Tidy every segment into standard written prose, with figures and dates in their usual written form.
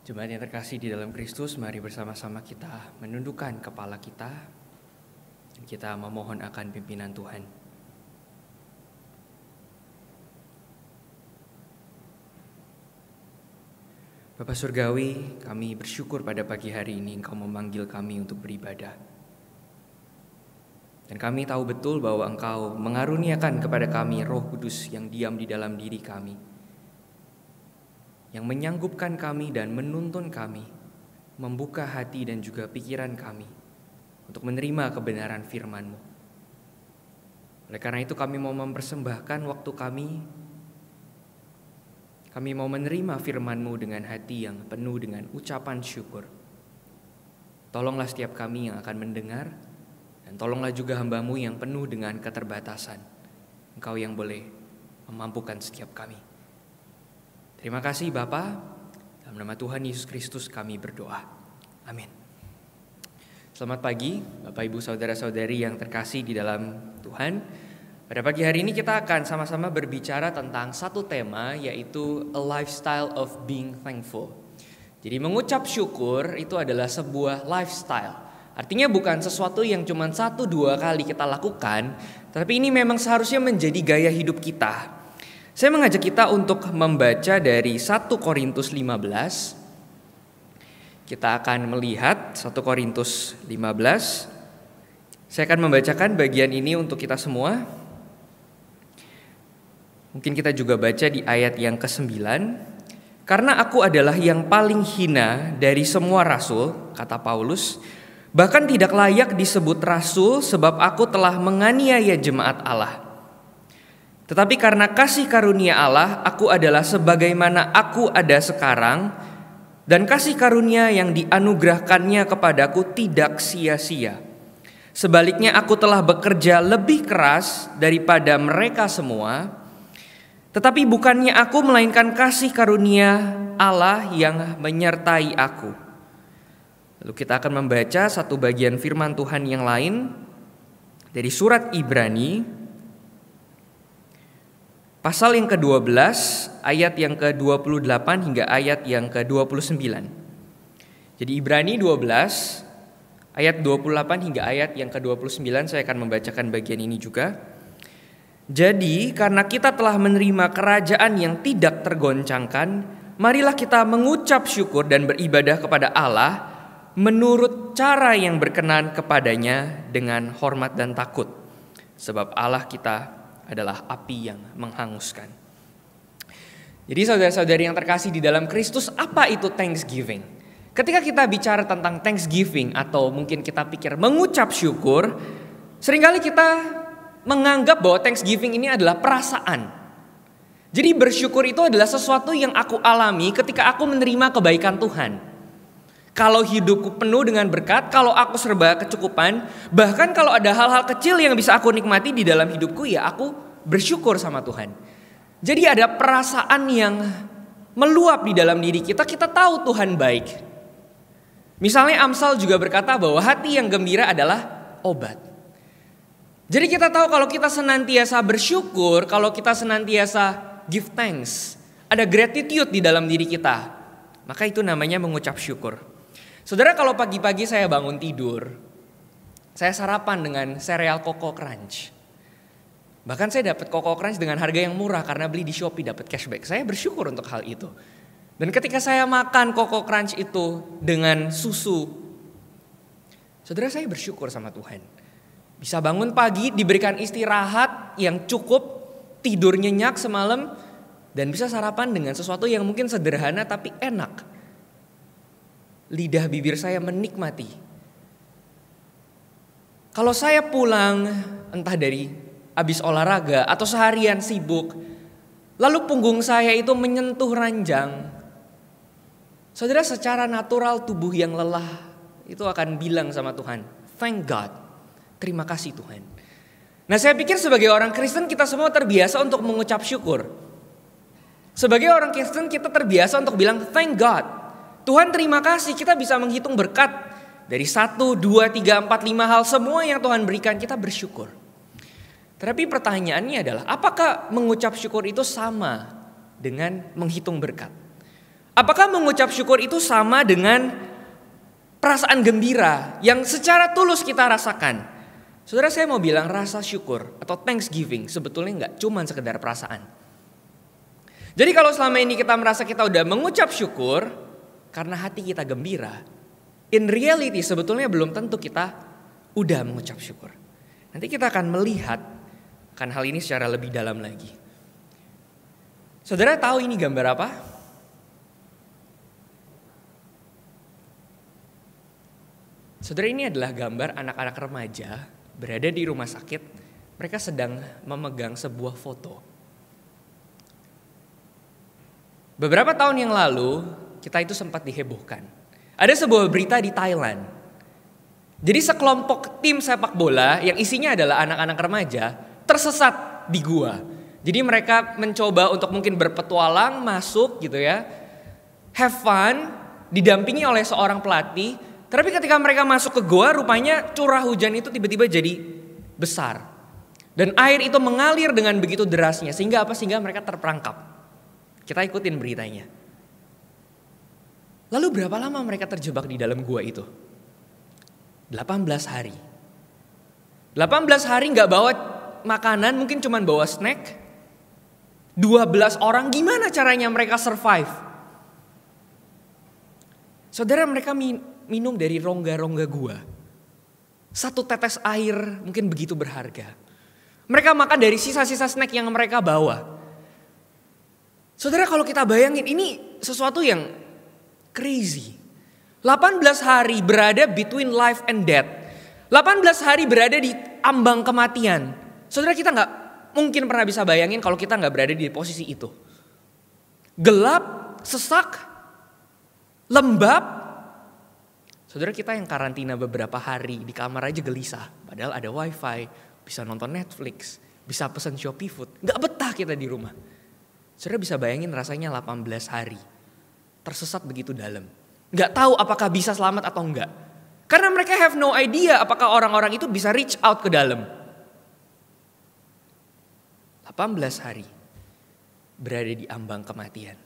Jemaat yang terkasih di dalam Kristus, mari bersama-sama kita menundukkan kepala kita. Kita memohon akan pimpinan Tuhan. Bapa Surgawi, kami bersyukur pada pagi hari ini Engkau memanggil kami untuk beribadah. Dan kami tahu betul bahwa Engkau mengaruniakan kepada kami Roh Kudus yang diam di dalam diri kami, yang menyanggupkan kami dan menuntun kami, membuka hati dan juga pikiran kami untuk menerima kebenaran firman-Mu. Oleh karena itu kami mau mempersembahkan waktu kami mau menerima firman-Mu dengan hati yang penuh dengan ucapan syukur. Tolonglah setiap kami yang akan mendengar, dan tolonglah juga hamba-Mu yang penuh dengan keterbatasan. Engkau yang boleh memampukan setiap kami. Terima kasih Bapa, dalam nama Tuhan Yesus Kristus kami berdoa. Amin. Selamat pagi Bapak Ibu Saudara-saudari yang terkasih di dalam Tuhan. Pada pagi hari ini kita akan sama-sama berbicara tentang satu tema, yaitu a lifestyle of being thankful. Jadi mengucap syukur itu adalah sebuah lifestyle. Artinya bukan sesuatu yang cuma 1-2 kali kita lakukan, tapi ini memang seharusnya menjadi gaya hidup kita. Saya mengajak kita untuk membaca dari 1 Korintus 15. Kita akan melihat 1 Korintus 15. Saya akan membacakan bagian ini untuk kita semua. Mungkin kita juga baca di ayat yang ke-9. Karena aku adalah yang paling hina dari semua rasul, kata Paulus, bahkan tidak layak disebut rasul sebab aku telah menganiaya jemaat Allah. Tetapi karena kasih karunia Allah, aku adalah sebagaimana aku ada sekarang, dan kasih karunia yang dianugerahkannya kepadaku tidak sia-sia. Sebaliknya aku telah bekerja lebih keras daripada mereka semua, tetapi bukannya aku, melainkan kasih karunia Allah yang menyertai aku. Lalu kita akan membaca satu bagian firman Tuhan yang lain dari surat Ibrani, pasal yang ke-12, ayat yang ke-28 hingga ayat yang ke-29. Jadi Ibrani 12, ayat 28 hingga ayat yang ke-29, saya akan membacakan bagian ini juga. Jadi karena kita telah menerima kerajaan yang tidak tergoncangkan, marilah kita mengucap syukur dan beribadah kepada Allah menurut cara yang berkenan kepadanya dengan hormat dan takut. Sebab Allah kita adalah api yang menghanguskan. Jadi saudara-saudari yang terkasih di dalam Kristus, apa itu Thanksgiving? Ketika kita bicara tentang Thanksgiving atau mungkin kita pikir mengucap syukur, seringkali kita menganggap bahwa Thanksgiving ini adalah perasaan. Jadi bersyukur itu adalah sesuatu yang aku alami ketika aku menerima kebaikan Tuhan. Kalau hidupku penuh dengan berkat, kalau aku serba kecukupan, bahkan kalau ada hal-hal kecil yang bisa aku nikmati di dalam hidupku, ya aku bersyukur sama Tuhan. Jadi ada perasaan yang meluap di dalam diri kita, kita tahu Tuhan baik. Misalnya Amsal juga berkata bahwa hati yang gembira adalah obat. Jadi kita tahu kalau kita senantiasa bersyukur, kalau kita senantiasa give thanks, ada gratitude di dalam diri kita, maka itu namanya mengucap syukur. Saudara, kalau pagi-pagi saya bangun tidur, saya sarapan dengan sereal Koko Crunch. Bahkan saya dapat Koko Crunch dengan harga yang murah karena beli di Shopee dapat cashback. Saya bersyukur untuk hal itu. Dan ketika saya makan Koko Crunch itu dengan susu, saudara, saya bersyukur sama Tuhan. Bisa bangun pagi, diberikan istirahat yang cukup, tidur nyenyak semalam, dan bisa sarapan dengan sesuatu yang mungkin sederhana tapi enak. Lidah bibir saya menikmati. Kalau saya pulang entah dari habis olahraga atau seharian sibuk, lalu punggung saya itu menyentuh ranjang, saudara, secara natural tubuh yang lelah itu akan bilang sama Tuhan, thank God. Terima kasih Tuhan. Nah, saya pikir sebagai orang Kristen kita semua terbiasa untuk mengucap syukur. Sebagai orang Kristen kita terbiasa untuk bilang thank God. Tuhan terima kasih, kita bisa menghitung berkat dari 1, 2, 3, 4, 5 hal semua yang Tuhan berikan, kita bersyukur. Tapi pertanyaannya adalah apakah mengucap syukur itu sama dengan menghitung berkat? Apakah mengucap syukur itu sama dengan perasaan gembira yang secara tulus kita rasakan? Saudara, saya mau bilang rasa syukur atau thanksgiving sebetulnya nggak cuma sekedar perasaan. Jadi kalau selama ini kita merasa kita udah mengucap syukur karena hati kita gembira, in reality sebetulnya belum tentu kita udah mengucap syukur. Nanti kita akan melihat kan hal ini secara lebih dalam lagi. Saudara tahu ini gambar apa? Saudara, ini adalah gambar anak-anak remaja berada di rumah sakit. Mereka sedang memegang sebuah foto. Beberapa tahun yang lalu kita itu sempat dihebohkan. Ada sebuah berita di Thailand. Jadi sekelompok tim sepak bola yang isinya adalah anak-anak remaja tersesat di gua. Jadi mereka mencoba untuk mungkin berpetualang masuk gitu ya. Have fun, didampingi oleh seorang pelatih. Tapi ketika mereka masuk ke gua, rupanya curah hujan itu tiba-tiba jadi besar. Dan air itu mengalir dengan begitu derasnya. Sehingga apa? Sehingga mereka terperangkap. Kita ikutin beritanya. Lalu berapa lama mereka terjebak di dalam gua itu? 18 hari. 18 hari gak bawa makanan, mungkin cuma bawa snack. 12 orang, gimana caranya mereka survive? Saudara, mereka minum dari rongga-rongga gua. Satu tetes air mungkin begitu berharga. Mereka makan dari sisa-sisa snack yang mereka bawa. Saudara, kalau kita bayangin ini sesuatu yang crazy. 18 hari berada between life and death. 18 hari berada di ambang kematian. Saudara, kita gak mungkin pernah bisa bayangin kalau kita gak berada di posisi itu. Gelap, sesak, lembab. Saudara, kita yang karantina beberapa hari di kamar aja gelisah. Padahal ada wifi, bisa nonton Netflix, bisa pesan Shopee Food. Gak betah kita di rumah. Saudara bisa bayangin rasanya 18 hari. Tersesat begitu dalam. Gak tahu apakah bisa selamat atau enggak. Karena mereka have no idea apakah orang-orang itu bisa reach out ke dalam. 18 hari berada di ambang kematian.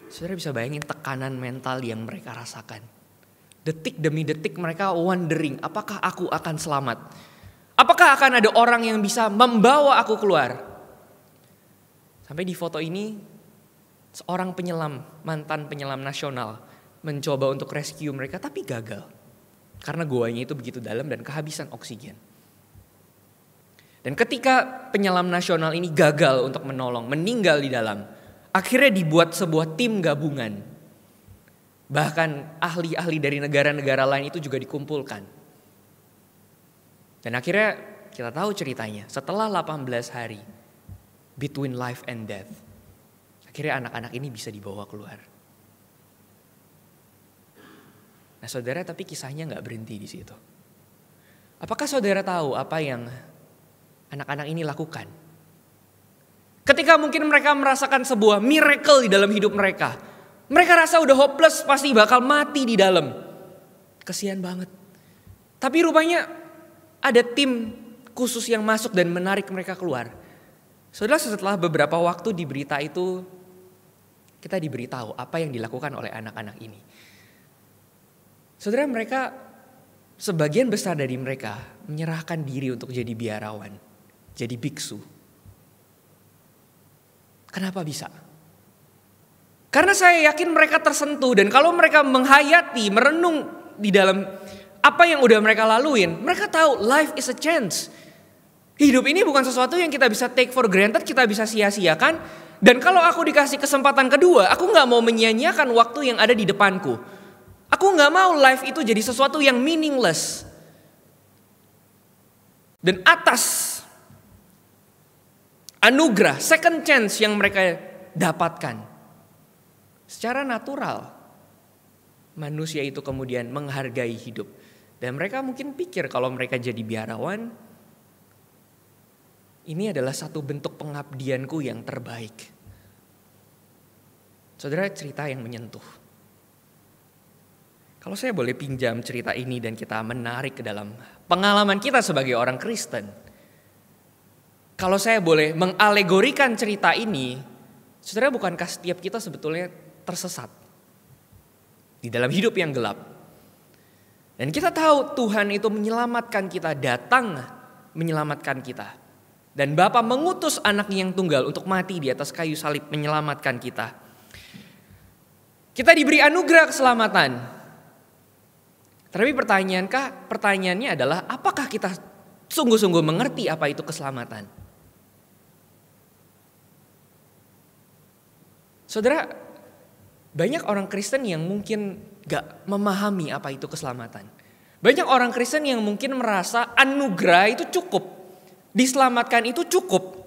Saudara bisa bayangin tekanan mental yang mereka rasakan. Detik demi detik mereka wondering, apakah aku akan selamat? Apakah akan ada orang yang bisa membawa aku keluar? Sampai di foto ini, seorang penyelam, mantan penyelam nasional, mencoba untuk rescue mereka tapi gagal. Karena guanya itu begitu dalam dan kehabisan oksigen. Dan ketika penyelam nasional ini gagal untuk menolong, meninggal di dalam, akhirnya dibuat sebuah tim gabungan. Bahkan ahli-ahli dari negara-negara lain itu juga dikumpulkan. Dan akhirnya kita tahu ceritanya, setelah 18 hari, between life and death, akhirnya anak-anak ini bisa dibawa keluar. Nah saudara, tapi kisahnya gak berhenti di situ. Apakah saudara tahu apa yang anak-anak ini lakukan? Ketika mungkin mereka merasakan sebuah miracle di dalam hidup mereka, mereka rasa udah hopeless, pasti bakal mati di dalam. Kasihan banget. Tapi rupanya ada tim khusus yang masuk dan menarik mereka keluar. Saudara, setelah beberapa waktu di berita itu, kita diberitahu apa yang dilakukan oleh anak-anak ini. Saudara, mereka, sebagian besar dari mereka menyerahkan diri untuk jadi biarawan, jadi biksu. Kenapa bisa? Karena saya yakin mereka tersentuh, dan kalau mereka menghayati, merenung di dalam apa yang udah mereka laluin, mereka tahu life is a chance. Hidup ini bukan sesuatu yang kita bisa take for granted, kita bisa sia-siakan. Dan kalau aku dikasih kesempatan kedua, aku gak mau menyia-nyiakan waktu yang ada di depanku. Aku gak mau life itu jadi sesuatu yang meaningless. Dan atas anugerah, second chance yang mereka dapatkan, secara natural, manusia itu kemudian menghargai hidup. Dan mereka mungkin pikir kalau mereka jadi biarawan, ini adalah satu bentuk pengabdianku yang terbaik. Saudara, cerita yang menyentuh. Kalau saya boleh pinjam cerita ini dan kita menarik ke dalam pengalaman kita sebagai orang Kristen. Kalau saya boleh mengalegorikan cerita ini, saudara, bukankah setiap kita sebetulnya tersesat. Di dalam hidup yang gelap. Dan kita tahu Tuhan itu menyelamatkan kita, datang menyelamatkan kita. Dan Bapa mengutus anaknya yang tunggal untuk mati di atas kayu salib menyelamatkan kita. Kita diberi anugerah keselamatan. Tapi pertanyaannya adalah apakah kita sungguh-sungguh mengerti apa itu keselamatan? Saudara, banyak orang Kristen yang mungkin gak memahami apa itu keselamatan. Banyak orang Kristen yang mungkin merasa anugerah itu cukup. Diselamatkan itu cukup.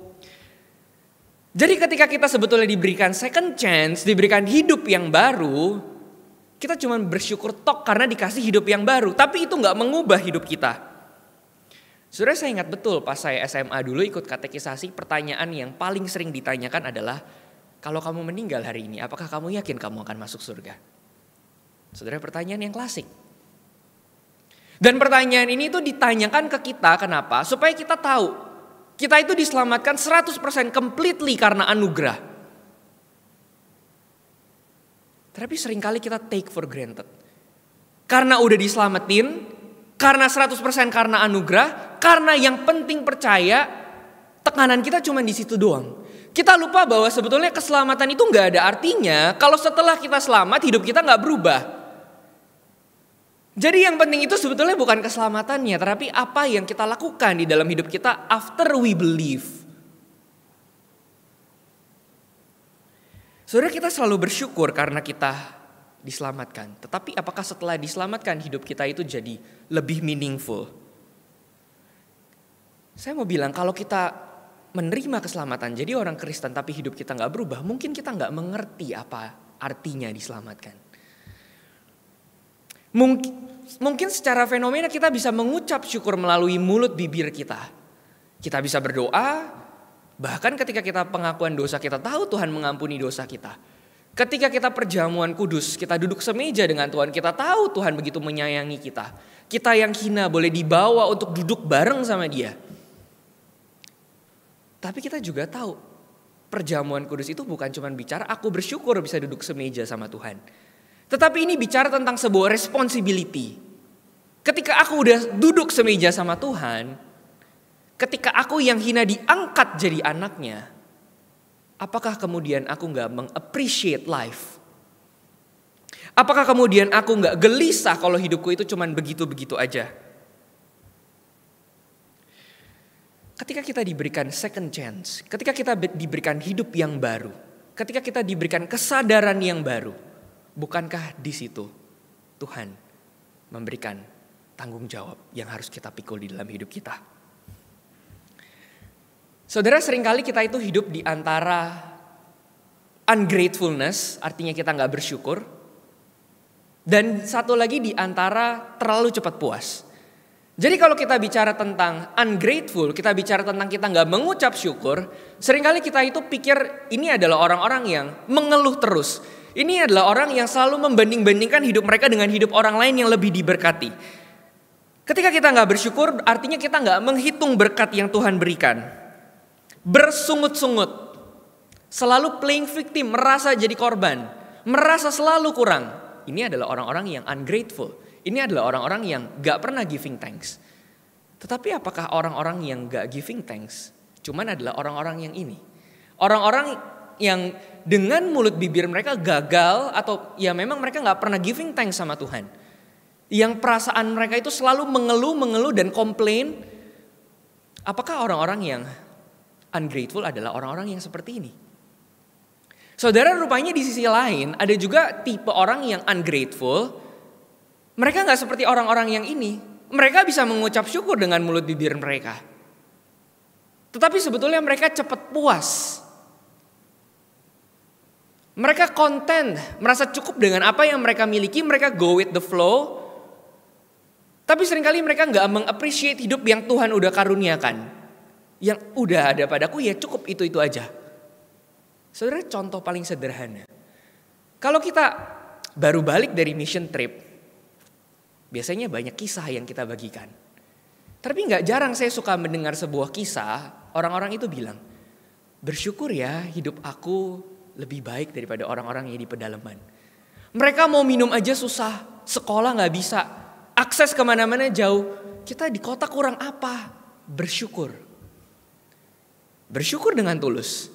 Jadi ketika kita sebetulnya diberikan second chance, diberikan hidup yang baru, kita cuma bersyukur tok karena dikasih hidup yang baru. Tapi itu gak mengubah hidup kita. Saudara, saya ingat betul pas saya SMA dulu ikut katekisasi, pertanyaan yang paling sering ditanyakan adalah, kalau kamu meninggal hari ini, apakah kamu yakin kamu akan masuk surga? Saudara, pertanyaan yang klasik. Dan pertanyaan ini tuh ditanyakan ke kita, kenapa? Supaya kita tahu, kita itu diselamatkan 100% completely karena anugerah. Tapi seringkali kita take for granted. Karena udah diselamatin, karena 100% karena anugerah, karena yang penting percaya, tekanan kita cuma di situ doang. Kita lupa bahwa sebetulnya keselamatan itu gak ada artinya kalau setelah kita selamat hidup kita gak berubah. Jadi yang penting itu sebetulnya bukan keselamatannya, tetapi apa yang kita lakukan di dalam hidup kita after we believe. Saudara, kita selalu bersyukur karena kita diselamatkan. Tetapi apakah setelah diselamatkan hidup kita itu jadi lebih meaningful? Saya mau bilang kalau kita menerima keselamatan, jadi orang Kristen tapi hidup kita gak berubah, mungkin kita gak mengerti apa artinya diselamatkan. Mungkin secara fenomena kita bisa mengucap syukur melalui mulut bibir kita. Kita bisa berdoa, bahkan ketika kita pengakuan dosa kita tahu Tuhan mengampuni dosa kita. Ketika kita perjamuan kudus, kita duduk semeja dengan Tuhan, kita tahu Tuhan begitu menyayangi kita. Kita yang hina boleh dibawa untuk duduk bareng sama Dia. Tapi kita juga tahu perjamuan kudus itu bukan cuma bicara aku bersyukur bisa duduk semeja sama Tuhan. Tetapi ini bicara tentang sebuah responsibility. Ketika aku udah duduk semeja sama Tuhan, ketika aku yang hina diangkat jadi anaknya, apakah kemudian aku gak meng-appreciate life? Apakah kemudian aku gak gelisah kalau hidupku itu cuma begitu-begitu aja? Ketika kita diberikan second chance, ketika kita diberikan hidup yang baru, ketika kita diberikan kesadaran yang baru, bukankah di situ Tuhan memberikan tanggung jawab yang harus kita pikul di dalam hidup kita? Saudara, seringkali kita itu hidup di antara ungratefulness, artinya kita gak bersyukur, dan satu lagi di antara terlalu cepat puas. Jadi kalau kita bicara tentang ungrateful, kita bicara tentang kita gak mengucap syukur, seringkali kita itu pikir ini adalah orang-orang yang mengeluh terus. Ini adalah orang yang selalu membanding-bandingkan hidup mereka dengan hidup orang lain yang lebih diberkati. Ketika kita gak bersyukur, artinya kita gak menghitung berkat yang Tuhan berikan. Bersungut-sungut, selalu playing victim, merasa jadi korban, merasa selalu kurang. Ini adalah orang-orang yang ungrateful. Ini adalah orang-orang yang gak pernah giving thanks. Tetapi apakah orang-orang yang gak giving thanks cuman adalah orang-orang yang ini? Orang-orang yang dengan mulut bibir mereka gagal atau ya memang mereka gak pernah giving thanks sama Tuhan. Yang perasaan mereka itu selalu mengeluh dan komplain. Apakah orang-orang yang ungrateful adalah orang-orang yang seperti ini? Saudara, rupanya di sisi lain ada juga tipe orang yang ungrateful. Mereka gak seperti orang-orang yang ini. Mereka bisa mengucap syukur dengan mulut bibir mereka. Tetapi sebetulnya mereka cepat puas. Mereka content, merasa cukup dengan apa yang mereka miliki. Mereka go with the flow. Tapi seringkali mereka gak meng-appreciate hidup yang Tuhan udah karuniakan. Yang udah ada padaku ya cukup itu aja. Saudara, contoh paling sederhana. Kalau kita baru balik dari mission trip, biasanya banyak kisah yang kita bagikan. Tapi gak jarang saya suka mendengar sebuah kisah, orang-orang itu bilang, bersyukur ya hidup aku lebih baik daripada orang-orang yang di pedalaman. Mereka mau minum aja susah, sekolah gak bisa, akses kemana-mana jauh. Kita di kota kurang apa? Bersyukur. Bersyukur dengan tulus.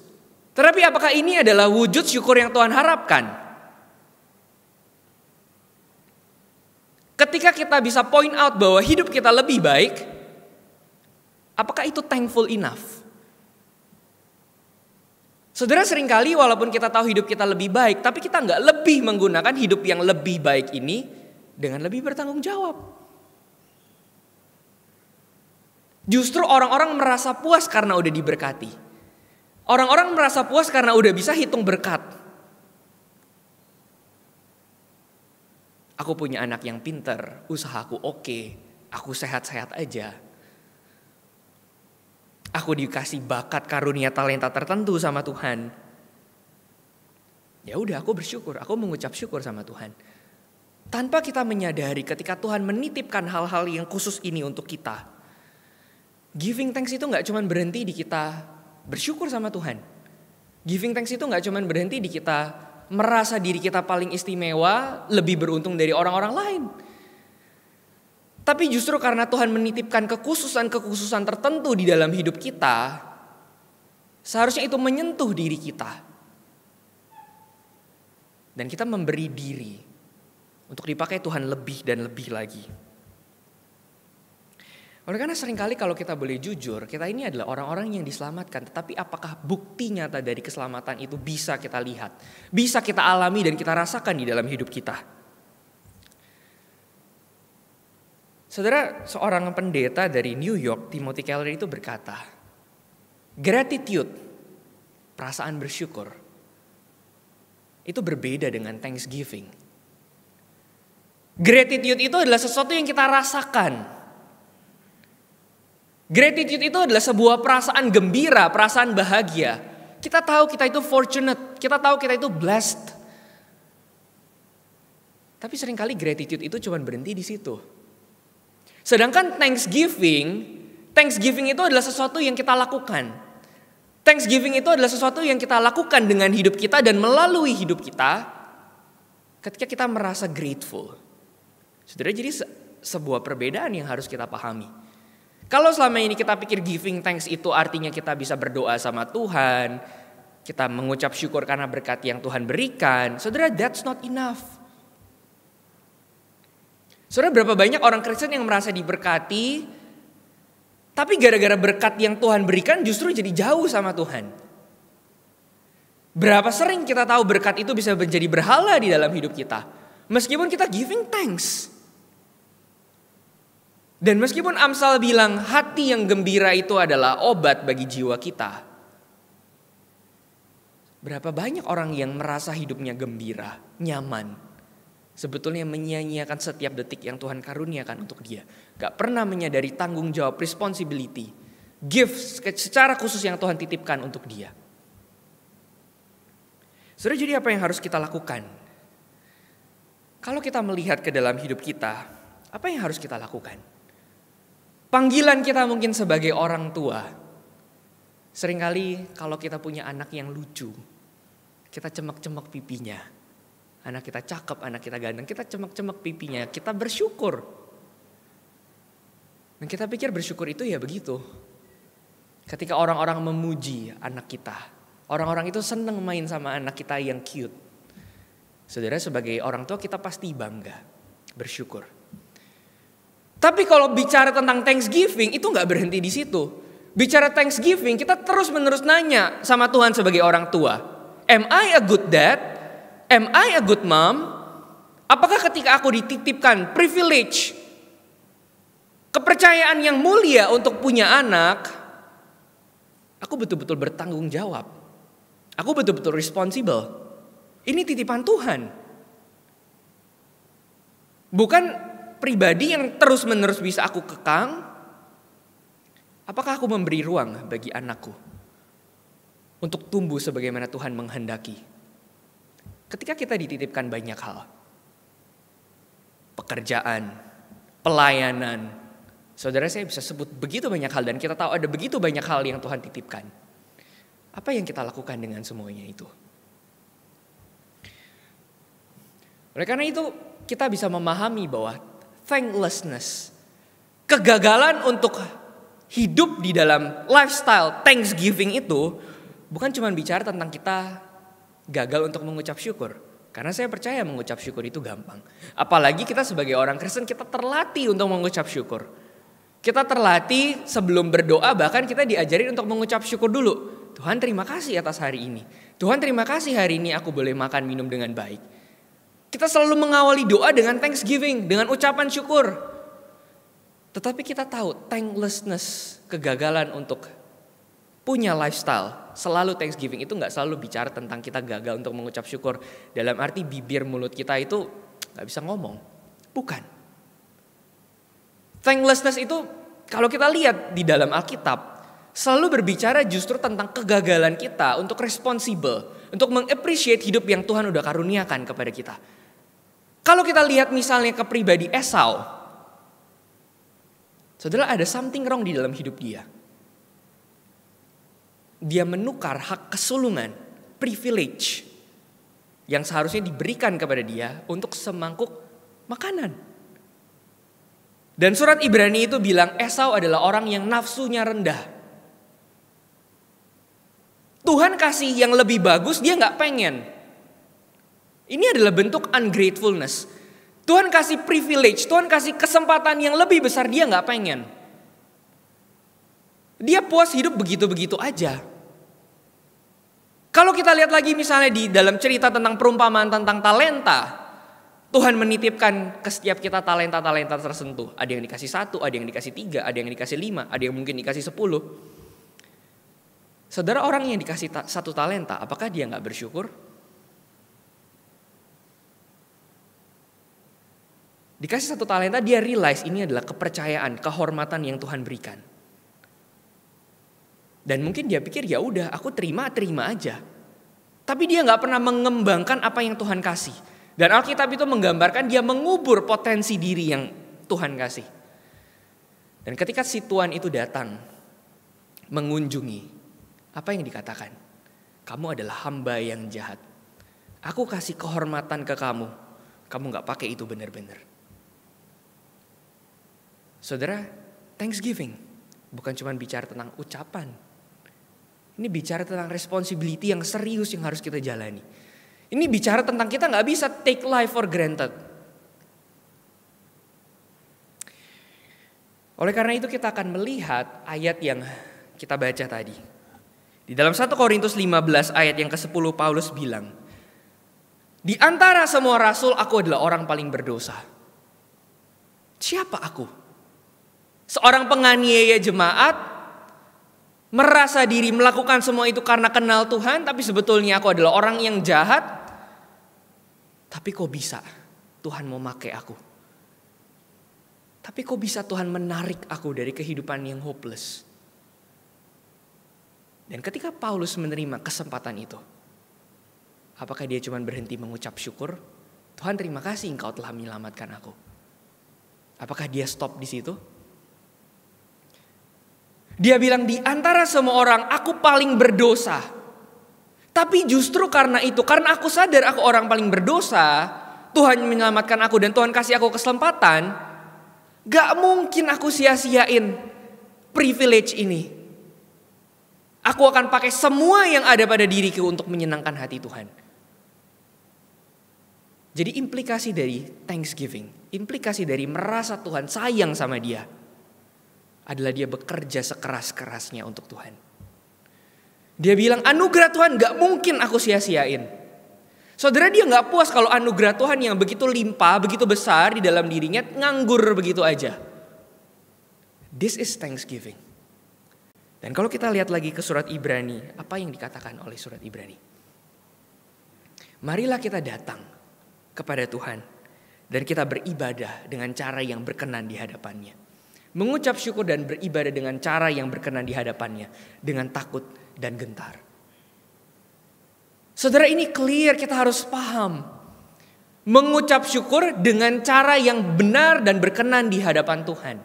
Tetapi apakah ini adalah wujud syukur yang Tuhan harapkan? Ketika kita bisa point out bahwa hidup kita lebih baik, apakah itu thankful enough? Saudara, seringkali walaupun kita tahu hidup kita lebih baik, tapi kita nggak lebih menggunakan hidup yang lebih baik ini dengan lebih bertanggung jawab. Justru orang-orang merasa puas karena udah diberkati. Orang-orang merasa puas karena udah bisa hitung berkat. Aku punya anak yang pinter, usahaku oke, aku sehat-sehat aja. Aku dikasih bakat, karunia, talenta tertentu sama Tuhan. Ya udah, aku bersyukur, aku mengucap syukur sama Tuhan. Tanpa kita menyadari ketika Tuhan menitipkan hal-hal yang khusus ini untuk kita. Giving thanks itu gak cuma berhenti di kita bersyukur sama Tuhan. Giving thanks itu gak cuma berhenti di kita merasa diri kita paling istimewa, lebih beruntung dari orang-orang lain. Tapi justru karena Tuhan menitipkan kekhususan-kekhususan tertentu di dalam hidup kita, seharusnya itu menyentuh diri kita. Dan kita memberi diri untuk dipakai Tuhan lebih dan lebih lagi. Oleh karena seringkali kalau kita boleh jujur, kita ini adalah orang-orang yang diselamatkan. Tetapi apakah bukti nyata dari keselamatan itu bisa kita lihat, bisa kita alami dan kita rasakan di dalam hidup kita? Saudara, seorang pendeta dari New York, Timothy Keller itu berkata, gratitude, perasaan bersyukur, itu berbeda dengan thanksgiving. Gratitude itu adalah sesuatu yang kita rasakan. Gratitude itu adalah sebuah perasaan gembira, perasaan bahagia. Kita tahu kita itu fortunate, kita tahu kita itu blessed. Tapi seringkali gratitude itu cuma berhenti di situ. Sedangkan Thanksgiving itu adalah sesuatu yang kita lakukan. Thanksgiving itu adalah sesuatu yang kita lakukan dengan hidup kita dan melalui hidup kita ketika kita merasa grateful. Saudara, jadi sebuah perbedaan yang harus kita pahami. Kalau selama ini kita pikir giving thanks itu artinya kita bisa berdoa sama Tuhan, kita mengucap syukur karena berkat yang Tuhan berikan, saudara, that's not enough. Saudara, berapa banyak orang Kristen yang merasa diberkati, tapi gara-gara berkat yang Tuhan berikan justru jadi jauh sama Tuhan. Berapa sering kita tahu berkat itu bisa menjadi berhala di dalam hidup kita, meskipun kita giving thanks. Dan meskipun Amsal bilang hati yang gembira itu adalah obat bagi jiwa kita, berapa banyak orang yang merasa hidupnya gembira, nyaman, sebetulnya menyia-nyiakan setiap detik yang Tuhan karuniakan untuk dia. Gak pernah menyadari tanggung jawab, responsibility, gifts secara khusus yang Tuhan titipkan untuk dia. Saudara, jadi apa yang harus kita lakukan? Kalau kita melihat ke dalam hidup kita, apa yang harus kita lakukan? Panggilan kita mungkin sebagai orang tua. Seringkali kalau kita punya anak yang lucu, kita cemek-cemek pipinya. Anak kita cakep, anak kita ganteng, kita cemek-cemek pipinya, kita bersyukur. Dan kita pikir bersyukur itu ya begitu. Ketika orang-orang memuji anak kita, orang-orang itu senang main sama anak kita yang cute. Saudara, sebagai orang tua kita pasti bangga, bersyukur. Tapi kalau bicara tentang Thanksgiving itu gak berhenti di situ. Bicara Thanksgiving kita terus-menerus nanya sama Tuhan sebagai orang tua. Am I a good dad? Am I a good mom? Apakah ketika aku dititipkan privilege, kepercayaan yang mulia untuk punya anak, aku betul-betul bertanggung jawab. Aku betul-betul responsible. Ini titipan Tuhan. Bukan pribadi yang terus-menerus bisa aku kekang. Apakah aku memberi ruang bagi anakku untuk tumbuh sebagaimana Tuhan menghendaki? Ketika kita dititipkan banyak hal, pekerjaan, pelayanan, saudara, saya bisa sebut begitu banyak hal dan kita tahu ada begitu banyak hal yang Tuhan titipkan. Apa yang kita lakukan dengan semuanya itu? Oleh karena itu kita bisa memahami bahwa thanklessness, kegagalan untuk hidup di dalam lifestyle thanksgiving itu bukan cuma bicara tentang kita gagal untuk mengucap syukur. Karena saya percaya mengucap syukur itu gampang. Apalagi kita sebagai orang Kristen, kita terlatih untuk mengucap syukur. Kita terlatih sebelum berdoa, bahkan kita diajarin untuk mengucap syukur dulu. Tuhan terima kasih atas hari ini. Tuhan terima kasih hari ini aku boleh makan minum dengan baik. Kita selalu mengawali doa dengan thanksgiving, dengan ucapan syukur. Tetapi kita tahu thanklessness, kegagalan untuk punya lifestyle selalu thanksgiving itu gak selalu bicara tentang kita gagal untuk mengucap syukur. Dalam arti bibir mulut kita itu gak bisa ngomong. Bukan. Thanklessness itu kalau kita lihat di dalam Alkitab selalu berbicara justru tentang kegagalan kita untuk responsible, untuk mengappreciate hidup yang Tuhan udah karuniakan kepada kita. Kalau kita lihat misalnya ke pribadi Esau, saudara, ada something wrong di dalam hidup dia. Dia menukar hak kesulungan, privilege yang seharusnya diberikan kepada dia untuk semangkuk makanan. Dan surat Ibrani itu bilang Esau adalah orang yang nafsunya rendah. Tuhan kasih yang lebih bagus, dia gak pengen. Ini adalah bentuk ungratefulness. Tuhan kasih privilege, Tuhan kasih kesempatan yang lebih besar, dia gak pengen. Dia puas hidup begitu-begitu aja. Kalau kita lihat lagi misalnya di dalam cerita tentang perumpamaan tentang talenta, Tuhan menitipkan ke setiap kita talenta-talenta tersentuh. Ada yang dikasih 1, ada yang dikasih 3, ada yang dikasih 5, ada yang mungkin dikasih 10. Saudara, orang yang dikasih 1 talenta, apakah dia gak bersyukur? Dikasih 1 talenta, dia realize ini adalah kepercayaan, kehormatan yang Tuhan berikan. Dan mungkin dia pikir ya udah, aku terima aja. Tapi dia nggak pernah mengembangkan apa yang Tuhan kasih. Dan Alkitab itu menggambarkan dia mengubur potensi diri yang Tuhan kasih. Dan ketika si Tuhan itu datang mengunjungi, apa yang dikatakan? Kamu adalah hamba yang jahat. Aku kasih kehormatan ke kamu. Kamu nggak pakai itu benar-benar. Saudara, thanksgiving bukan cuma bicara tentang ucapan. Ini bicara tentang responsibility yang serius yang harus kita jalani. Ini bicara tentang kita gak bisa take life for granted. Oleh karena itu kita akan melihat ayat yang kita baca tadi. Di dalam 1 Korintus 15 ayat yang ke-10 Paulus bilang, di antara semua rasul aku adalah orang paling berdosa. Siapa aku? Seorang penganiaya jemaat, merasa diri melakukan semua itu karena kenal Tuhan, tapi sebetulnya aku adalah orang yang jahat. Tapi kok bisa Tuhan mau pakai aku? Tapi kok bisa Tuhan menarik aku dari kehidupan yang hopeless? Dan ketika Paulus menerima kesempatan itu, apakah dia cuma berhenti mengucap syukur? Tuhan terima kasih engkau telah menyelamatkan aku. Apakah dia stop di situ? Dia bilang di antara semua orang aku paling berdosa. Tapi justru karena itu, karena aku sadar aku orang paling berdosa, Tuhan menyelamatkan aku dan Tuhan kasih aku kesempatan. Gak mungkin aku sia-siain privilege ini. Aku akan pakai semua yang ada pada diriku untuk menyenangkan hati Tuhan. Jadi implikasi dari thanksgiving, implikasi dari merasa Tuhan sayang sama dia, adalah dia bekerja sekeras-kerasnya untuk Tuhan. Dia bilang anugerah Tuhan gak mungkin aku sia-siain. Saudara, dia gak puas kalau anugerah Tuhan yang begitu limpah, begitu besar di dalam dirinya nganggur begitu aja. This is thanksgiving. Dan kalau kita lihat lagi ke surat Ibrani, apa yang dikatakan oleh surat Ibrani? Marilah kita datang kepada Tuhan dan kita beribadah dengan cara yang berkenan di hadapannya. Mengucap syukur dan beribadah dengan cara yang berkenan di hadapannya, dengan takut dan gentar. Saudara, ini clear, kita harus paham. Mengucap syukur dengan cara yang benar dan berkenan di hadapan Tuhan.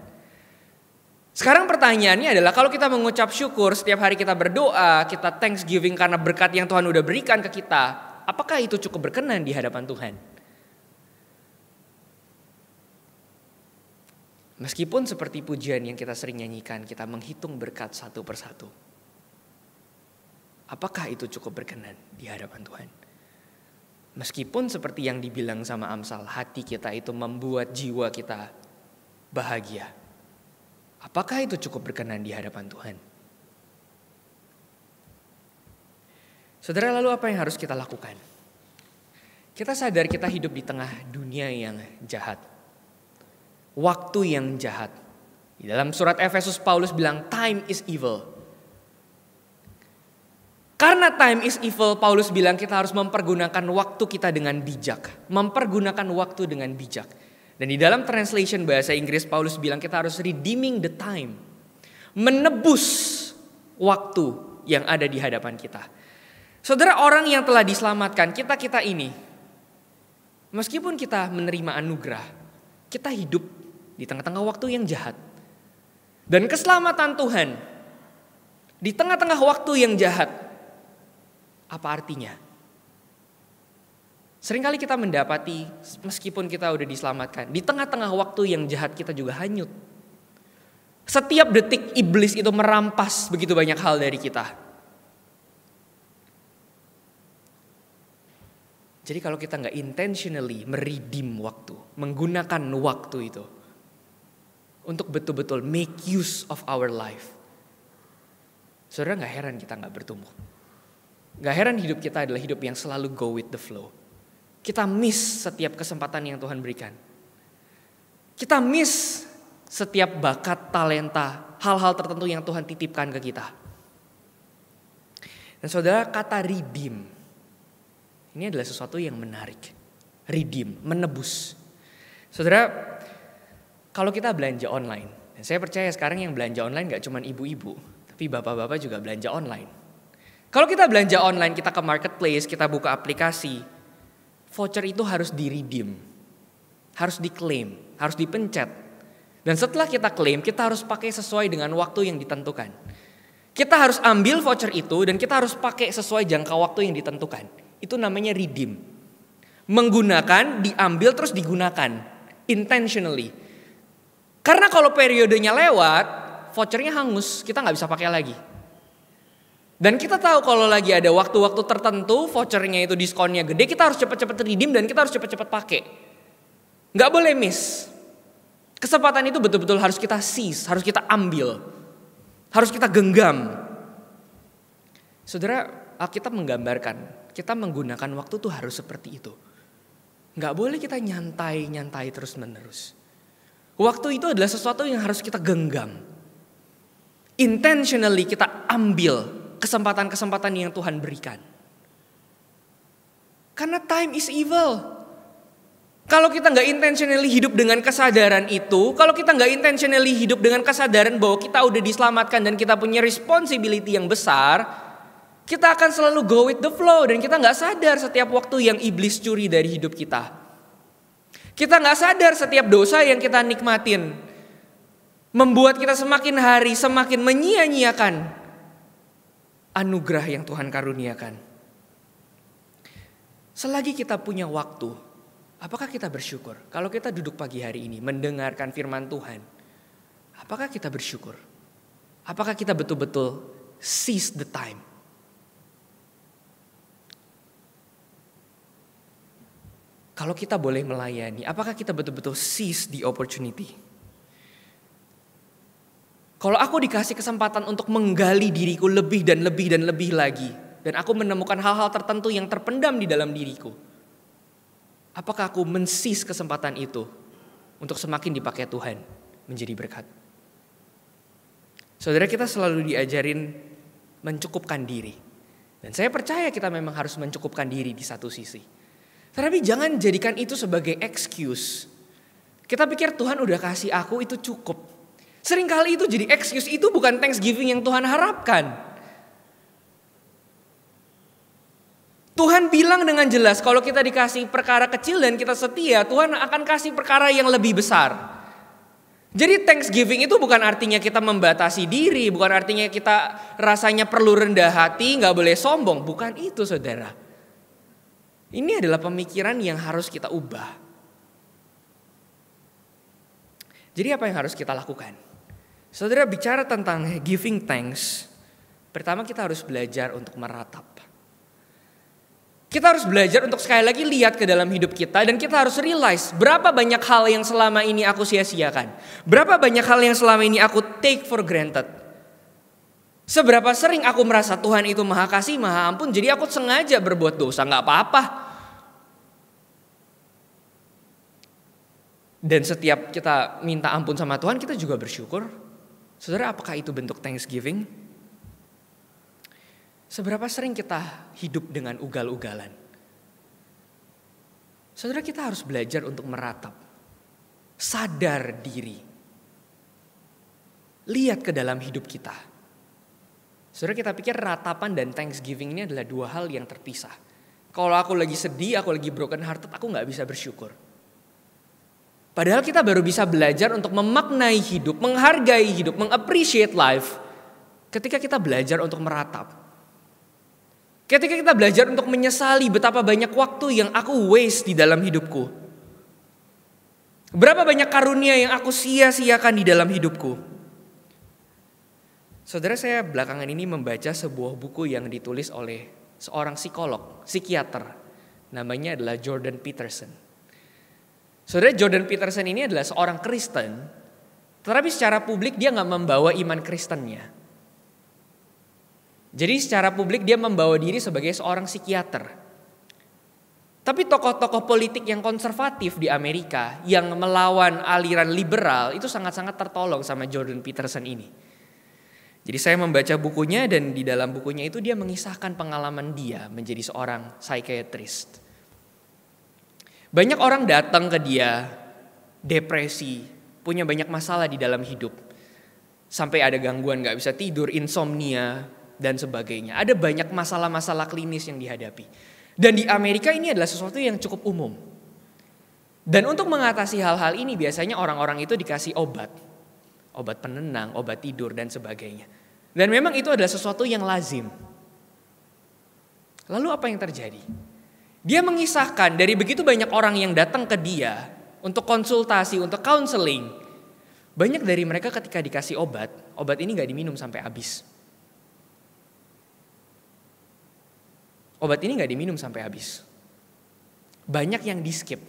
Sekarang pertanyaannya adalah kalau kita mengucap syukur setiap hari kita berdoa, kita thanksgiving karena berkat yang Tuhan udah berikan ke kita, apakah itu cukup berkenan di hadapan Tuhan? Meskipun seperti pujian yang kita sering nyanyikan, kita menghitung berkat satu persatu. Apakah itu cukup berkenan di hadapan Tuhan? Meskipun seperti yang dibilang sama Amsal, hati kita itu membuat jiwa kita bahagia. Apakah itu cukup berkenan di hadapan Tuhan? Saudara, lalu apa yang harus kita lakukan? Kita sadar kita hidup di tengah dunia yang jahat. Waktu yang jahat. Di dalam surat Efesus Paulus bilang time is evil. Karena time is evil, Paulus bilang kita harus mempergunakan waktu kita dengan bijak. Mempergunakan waktu dengan bijak. Dan di dalam translation bahasa Inggris Paulus bilang kita harus redeeming the time. Menebus waktu yang ada di hadapan kita. Saudara, orang yang telah diselamatkan, kita ini. Meskipun kita menerima anugerah, kita hidup di tengah-tengah waktu yang jahat. Dan keselamatan Tuhan di tengah-tengah waktu yang jahat, apa artinya? Seringkali kita mendapati meskipun kita udah diselamatkan, di tengah-tengah waktu yang jahat kita juga hanyut. Setiap detik iblis itu merampas begitu banyak hal dari kita. Jadi kalau kita gak intentionally meredeem waktu, menggunakan waktu itu untuk betul-betul make use of our life, saudara gak heran kita gak bertumbuh. Gak heran hidup kita adalah hidup yang selalu go with the flow. Kita miss setiap kesempatan yang Tuhan berikan. Kita miss setiap bakat, talenta, hal-hal tertentu yang Tuhan titipkan ke kita. Dan saudara, kata redeem ini adalah sesuatu yang menarik. Redeem, menebus. Saudara, kalau kita belanja online, dan saya percaya sekarang yang belanja online gak cuma ibu-ibu, tapi bapak-bapak juga belanja online. Kalau kita belanja online, kita ke marketplace, kita buka aplikasi, voucher itu harus di-redeem, harus diklaim, harus dipencet. Dan setelah kita klaim, kita harus pakai sesuai dengan waktu yang ditentukan. Kita harus ambil voucher itu dan kita harus pakai sesuai jangka waktu yang ditentukan. Itu namanya redeem. Menggunakan, diambil terus digunakan intentionally. Karena kalau periodenya lewat, vouchernya hangus, kita gak bisa pakai lagi. Dan kita tahu kalau lagi ada waktu-waktu tertentu, vouchernya itu diskonnya gede, kita harus cepat-cepat redeem dan kita harus cepat-cepat pakai. Gak boleh miss. Kesempatan itu betul-betul harus kita seize, harus kita ambil. Harus kita genggam. Saudara, Alkitab menggambarkan, kita menggunakan waktu tuh harus seperti itu. Gak boleh kita nyantai terus menerus. Waktu itu adalah sesuatu yang harus kita genggam. Intentionally kita ambil kesempatan-kesempatan yang Tuhan berikan. Karena time is evil. Kalau kita gak intentionally hidup dengan kesadaran itu, kalau kita gak intentionally hidup dengan kesadaran bahwa kita udah diselamatkan dan kita punya responsibility yang besar, kita akan selalu go with the flow dan kita gak sadar setiap waktu yang iblis curi dari hidup kita. Kita gak sadar setiap dosa yang kita nikmatin membuat kita semakin hari semakin menyia-nyiakan anugerah yang Tuhan karuniakan. Selagi kita punya waktu, apakah kita bersyukur? Kalau kita duduk pagi hari ini mendengarkan firman Tuhan, apakah kita bersyukur? Apakah kita betul-betul seize the time? Kalau kita boleh melayani, apakah kita betul-betul seize the opportunity? Kalau aku dikasih kesempatan untuk menggali diriku lebih dan lebih dan lebih lagi, dan aku menemukan hal-hal tertentu yang terpendam di dalam diriku, apakah aku men-seize kesempatan itu untuk semakin dipakai Tuhan menjadi berkat? Saudara, kita selalu diajarin mencukupkan diri. Dan saya percaya kita memang harus mencukupkan diri di satu sisi. Tapi jangan jadikan itu sebagai excuse. Kita pikir Tuhan udah kasih aku itu cukup. Seringkali itu jadi excuse, itu bukan thanksgiving yang Tuhan harapkan. Tuhan bilang dengan jelas kalau kita dikasih perkara kecil dan kita setia, Tuhan akan kasih perkara yang lebih besar. Jadi thanksgiving itu bukan artinya kita membatasi diri, bukan artinya kita rasanya perlu rendah hati, gak boleh sombong. Bukan itu, saudara. Ini adalah pemikiran yang harus kita ubah. Jadi apa yang harus kita lakukan? Saudara, bicara tentang giving thanks, pertama kita harus belajar untuk meratap. Kita harus belajar untuk sekali lagi lihat ke dalam hidup kita, dan kita harus realize berapa banyak hal yang selama ini aku sia-siakan. Berapa banyak hal yang selama ini aku take for granted. Seberapa sering aku merasa Tuhan itu maha kasih, maha ampun, jadi aku sengaja berbuat dosa, gak apa-apa. Dan setiap kita minta ampun sama Tuhan, kita juga bersyukur. Saudara, apakah itu bentuk thanksgiving? Seberapa sering kita hidup dengan ugal-ugalan? Saudara, kita harus belajar untuk meratap. Sadar diri. Lihat ke dalam hidup kita. Saudara, kita pikir ratapan dan thanksgiving ini adalah dua hal yang terpisah. Kalau aku lagi sedih, aku lagi broken hearted, aku gak bisa bersyukur. Padahal kita baru bisa belajar untuk memaknai hidup, menghargai hidup, mengappreciate life ketika kita belajar untuk meratap. Ketika kita belajar untuk menyesali betapa banyak waktu yang aku waste di dalam hidupku. Berapa banyak karunia yang aku sia-siakan di dalam hidupku. Saudara, saya belakangan ini membaca sebuah buku yang ditulis oleh seorang psikolog, psikiater. Namanya adalah Jordan Peterson. Saudara, Jordan Peterson ini adalah seorang Kristen, tetapi secara publik dia gak membawa iman Kristennya. Jadi secara publik dia membawa diri sebagai seorang psikiater. Tapi tokoh-tokoh politik yang konservatif di Amerika yang melawan aliran liberal itu sangat-sangat tertolong sama Jordan Peterson ini. Jadi saya membaca bukunya, dan di dalam bukunya itu dia mengisahkan pengalaman dia menjadi seorang psychiatrist. Banyak orang datang ke dia depresi, punya banyak masalah di dalam hidup. Sampai ada gangguan gak bisa tidur, insomnia, dan sebagainya. Ada banyak masalah-masalah klinis yang dihadapi. Dan di Amerika ini adalah sesuatu yang cukup umum. Dan untuk mengatasi hal-hal ini biasanya orang-orang itu dikasih obat. Obat penenang, obat tidur, dan sebagainya. Dan memang itu adalah sesuatu yang lazim. Lalu apa yang terjadi? Dia mengisahkan dari begitu banyak orang yang datang ke dia untuk konsultasi, untuk counseling. Banyak dari mereka ketika dikasih obat ini gak diminum sampai habis. Obat ini gak diminum sampai habis. Banyak yang di skip.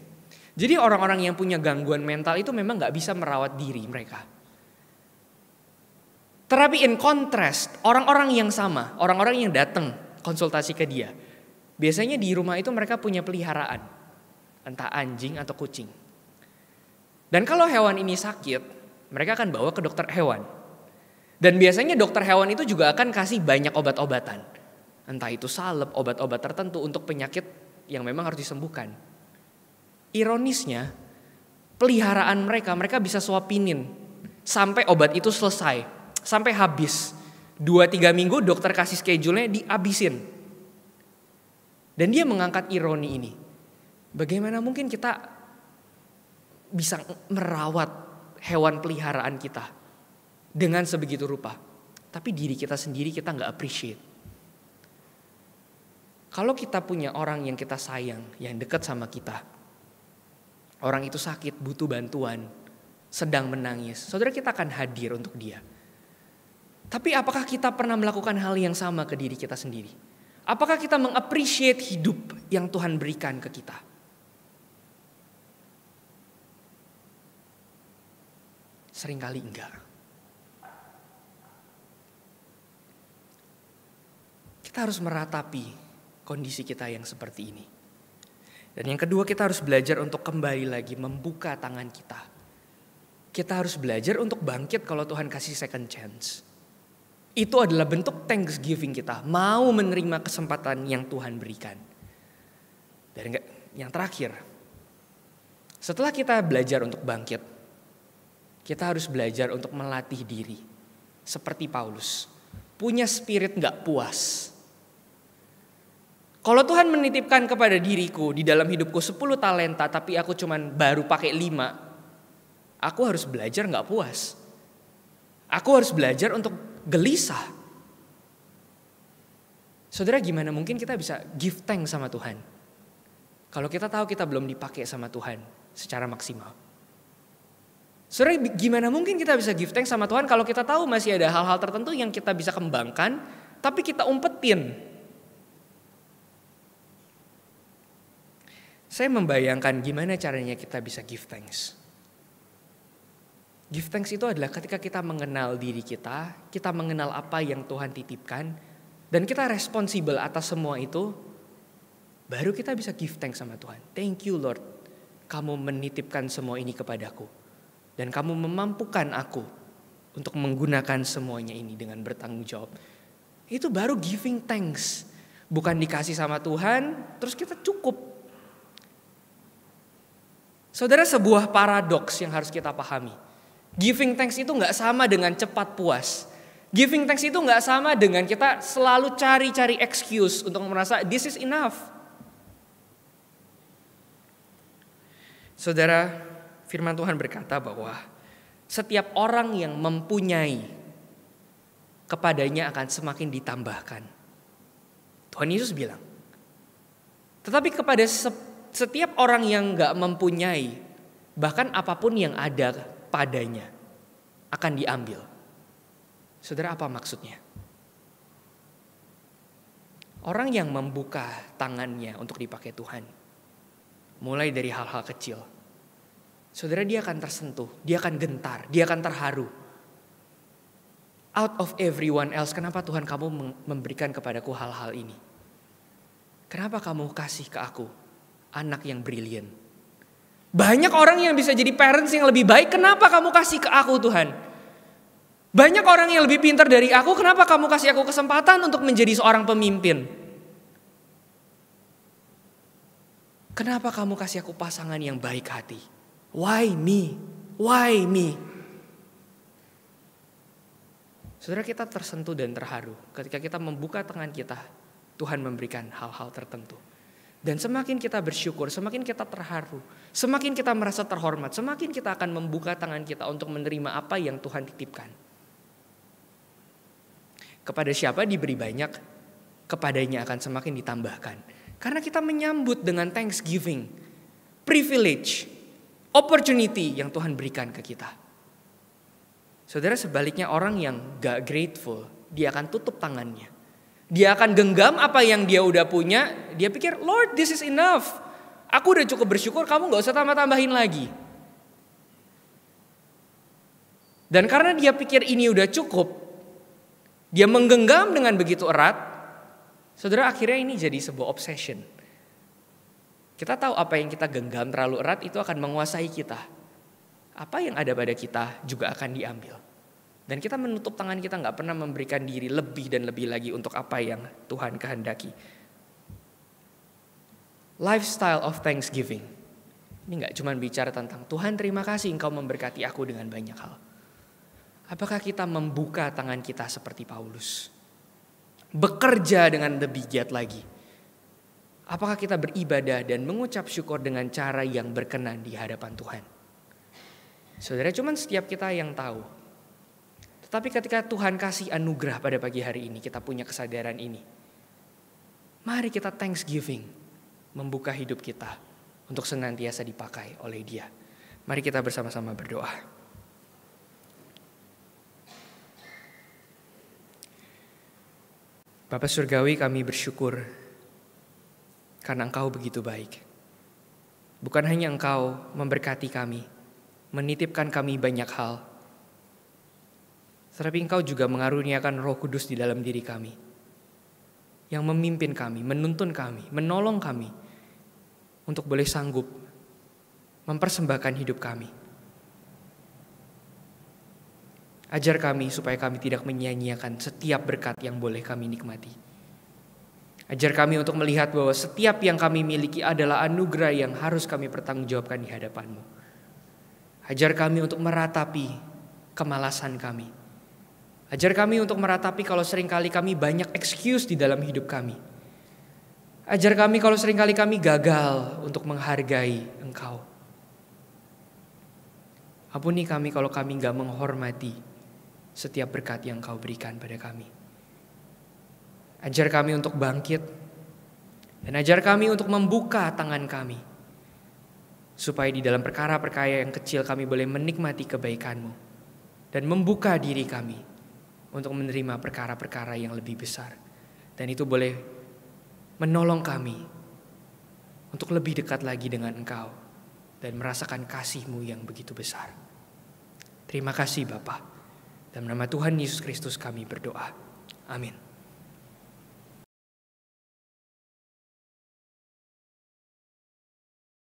Jadi orang-orang yang punya gangguan mental itu memang gak bisa merawat diri mereka. Tetapi in contrast, orang-orang yang sama, orang-orang yang datang konsultasi ke dia, biasanya di rumah itu mereka punya peliharaan, entah anjing atau kucing. Dan kalau hewan ini sakit, mereka akan bawa ke dokter hewan. Dan biasanya dokter hewan itu juga akan kasih banyak obat-obatan. Entah itu salep, obat-obat tertentu untuk penyakit yang memang harus disembuhkan. Ironisnya, peliharaan mereka bisa suapinin sampai obat itu selesai, sampai habis. 2-3 minggu dokter kasih schedule-nya dihabisin. Dan dia mengangkat ironi ini. Bagaimana mungkin kita bisa merawat hewan peliharaan kita dengan sebegitu rupa, tapi diri kita sendiri kita gak appreciate. Kalau kita punya orang yang kita sayang, yang dekat sama kita, orang itu sakit, butuh bantuan, sedang menangis, saudara, kita akan hadir untuk dia. Tapi apakah kita pernah melakukan hal yang sama ke diri kita sendiri? Apakah kita mengappreciate hidup yang Tuhan berikan ke kita? Seringkali enggak. Kita harus meratapi kondisi kita yang seperti ini. Dan yang kedua, kita harus belajar untuk kembali lagi membuka tangan kita. Kita harus belajar untuk bangkit kalau Tuhan kasih second chance. Itu adalah bentuk thanksgiving kita, mau menerima kesempatan yang Tuhan berikan. Dan yang terakhir, setelah kita belajar untuk bangkit, kita harus belajar untuk melatih diri. Seperti Paulus, punya spirit gak puas. Kalau Tuhan menitipkan kepada diriku di dalam hidupku 10 talenta, tapi aku cuman baru pakai 5, aku harus belajar gak puas. Aku harus belajar untuk gelisah. Saudara, gimana mungkin kita bisa give thanks sama Tuhan kalau kita tahu kita belum dipakai sama Tuhan secara maksimal? Saudara, gimana mungkin kita bisa give thanks sama Tuhan kalau kita tahu masih ada hal-hal tertentu yang kita bisa kembangkan, tapi kita umpetin. Saya membayangkan gimana caranya kita bisa give thanks. Give thanks itu adalah ketika kita mengenal diri kita mengenal apa yang Tuhan titipkan, dan kita responsibel atas semua itu, baru kita bisa give thanks sama Tuhan. Thank you Lord, kamu menitipkan semua ini kepadaku. Dan kamu memampukan aku untuk menggunakan semuanya ini dengan bertanggung jawab. Itu baru giving thanks. Bukan dikasih sama Tuhan, terus kita cukup. Saudara, sebuah paradoks yang harus kita pahami. Giving thanks itu gak sama dengan cepat puas. Giving thanks itu gak sama dengan kita selalu cari-cari excuse untuk merasa this is enough. Saudara, firman Tuhan berkata bahwa setiap orang yang mempunyai, kepadanya akan semakin ditambahkan. Tuhan Yesus bilang. Tetapi kepada setiap orang yang gak mempunyai, bahkan apapun yang ada padanya akan diambil. Saudara, apa maksudnya? Orang yang membuka tangannya untuk dipakai Tuhan, mulai dari hal-hal kecil, saudara, dia akan tersentuh, dia akan gentar, dia akan terharu. Out of everyone else, kenapa Tuhan kamu memberikan kepadaku hal-hal ini? Kenapa kamu kasih ke aku anak yang brilian? Banyak orang yang bisa jadi parents yang lebih baik, kenapa kamu kasih ke aku Tuhan? Banyak orang yang lebih pintar dari aku, kenapa kamu kasih aku kesempatan untuk menjadi seorang pemimpin? Kenapa kamu kasih aku pasangan yang baik hati? Why me? Why me? Saudara, kita tersentuh dan terharu ketika kita membuka tangan kita, Tuhan memberikan hal-hal tertentu. Dan semakin kita bersyukur, semakin kita terharu, semakin kita merasa terhormat, semakin kita akan membuka tangan kita untuk menerima apa yang Tuhan titipkan. Kepada siapa diberi banyak, kepadanya akan semakin ditambahkan. Karena kita menyambut dengan thanksgiving, privilege, opportunity yang Tuhan berikan ke kita. Saudara, sebaliknya orang yang gak grateful, dia akan tutup tangannya. Dia akan genggam apa yang dia udah punya. Dia pikir, Lord, this is enough. Aku udah cukup bersyukur, kamu gak usah tambah-tambahin lagi. Dan karena dia pikir ini udah cukup, dia menggenggam dengan begitu erat. Saudara, akhirnya ini jadi sebuah obsession. Kita tahu apa yang kita genggam terlalu erat itu akan menguasai kita. Apa yang ada pada kita juga akan diambil. Dan kita menutup tangan kita, gak pernah memberikan diri lebih dan lebih lagi untuk apa yang Tuhan kehendaki. Lifestyle of thanksgiving. Ini gak cuma bicara tentang Tuhan terima kasih engkau memberkati aku dengan banyak hal. Apakah kita membuka tangan kita seperti Paulus? Bekerja dengan lebih giat lagi. Apakah kita beribadah dan mengucap syukur dengan cara yang berkenan di hadapan Tuhan? Saudara, cuma setiap kita yang tahu. Tetapi ketika Tuhan kasih anugerah pada pagi hari ini, kita punya kesadaran ini. Mari kita thanksgiving, membuka hidup kita untuk senantiasa dipakai oleh Dia. Mari kita bersama-sama berdoa. Bapa Surgawi, kami bersyukur karena Engkau begitu baik. Bukan hanya Engkau memberkati kami, menitipkan kami banyak hal, tetapi Engkau juga mengaruniakan Roh Kudus di dalam diri kami, yang memimpin kami, menuntun kami, menolong kami untuk boleh sanggup mempersembahkan hidup kami. Ajar kami supaya kami tidak menyia-nyiakan setiap berkat yang boleh kami nikmati. Ajar kami untuk melihat bahwa setiap yang kami miliki adalah anugerah yang harus kami pertanggungjawabkan di hadapan-Mu. Ajar kami untuk meratapi kemalasan kami. Ajar kami untuk meratapi kalau seringkali kami banyak excuse di dalam hidup kami. Ajar kami kalau seringkali kami gagal untuk menghargai Engkau. Ampuni kami kalau kami gak menghormati setiap berkat yang Kau berikan pada kami. Ajar kami untuk bangkit. Dan ajar kami untuk membuka tangan kami. supaya di dalam perkara-perkara yang kecil kami boleh menikmati kebaikan-Mu dan membuka diri kami untuk menerima perkara-perkara yang lebih besar. Dan itu boleh menolong kami untuk lebih dekat lagi dengan Engkau dan merasakan kasih-Mu yang begitu besar. Terima kasih Bapa. Dalam nama Tuhan Yesus Kristus kami berdoa. Amin.